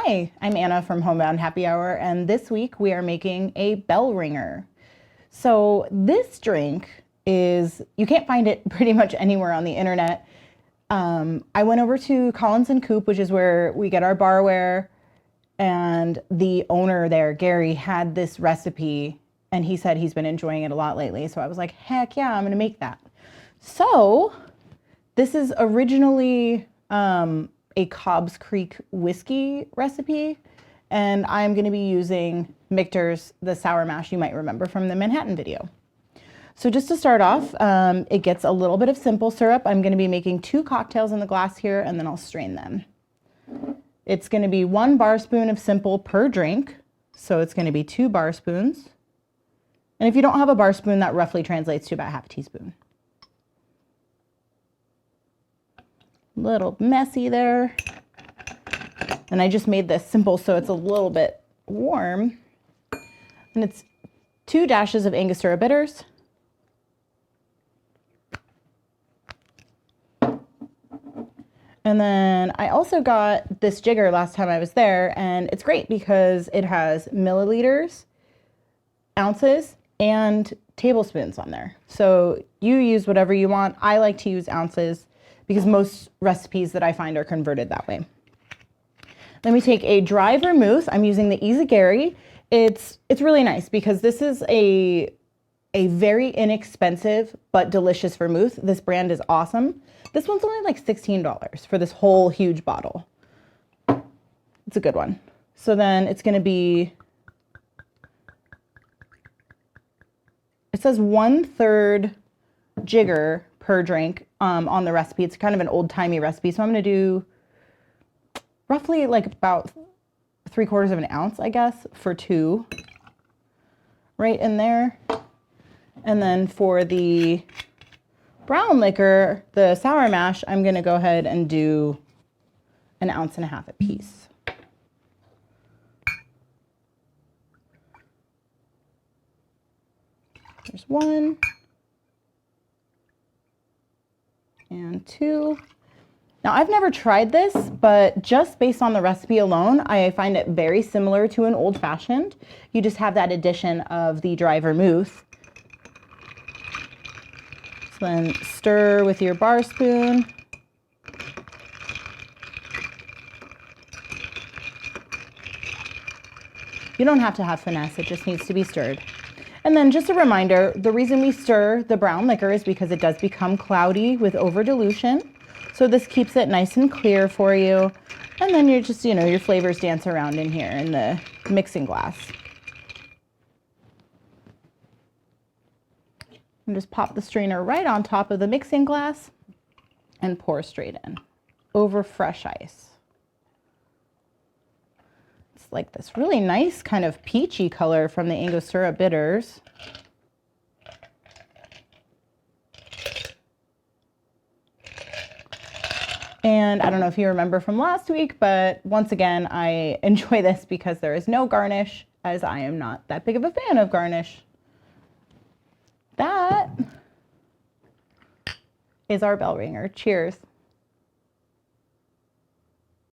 Hi, I'm Anna from Homebound Happy Hour, and this week we are making a bell ringer. So this drink is, you can't find it pretty much anywhere on the internet. I went over to Collins and Coop, which is where we get our barware, and the owner there, Gary, had this recipe, and he said he's been enjoying it a lot lately. So I was like, heck yeah, I'm gonna make that. So this is originally a Cobb's Creek whiskey recipe, and I'm going to be using Michter's, the sour mash you might remember from the Manhattan video. So just to start off, it gets a little bit of simple syrup. I'm going to be making 2 cocktails in the glass here, and then I'll strain them. It's going to be 1 bar spoon of simple per drink, so it's going to be 2 bar spoons. And if you don't have a bar spoon, that roughly translates to about half a teaspoon. Little messy there. And I just made this simple so it's a little bit warm. And it's 2 dashes of Angostura bitters. And then I also got this jigger last time I was there, and it's great because it has milliliters, ounces, and tablespoons on there. So you use whatever you want. I like to use ounces because most recipes that I find are converted that way. Then we take a dry vermouth. I'm using the Ysagari. It's really nice because this is a very inexpensive but delicious vermouth. This brand is awesome. This one's only like $16 for this whole huge bottle. It's a good one. So then it's gonna be, it says 1/3 jigger per drink on the recipe. It's kind of an old-timey recipe, so I'm going to do roughly like about 3/4 of an ounce, I guess, for 2 right in there. And then for the brown liquor, the sour mash, I'm going to go ahead and do 1.5 ounces a piece. There's 1. And 2. Now I've never tried this, but just based on the recipe alone, I find it very similar to an old fashioned. You just have that addition of the dry vermouth. So then stir with your bar spoon. You don't have to have finesse, it just needs to be stirred. And then just a reminder, the reason we stir the brown liquor is because it does become cloudy with over dilution. So this keeps it nice and clear for you. And then you're just, your flavors dance around in here in the mixing glass. And just pop the strainer right on top of the mixing glass and pour straight in over fresh ice. It's like this really nice kind of peachy color from the Angostura bitters. And I don't know if you remember from last week, but once again, I enjoy this because there is no garnish, as I am not that big of a fan of garnish. That is our bell ringer. Cheers.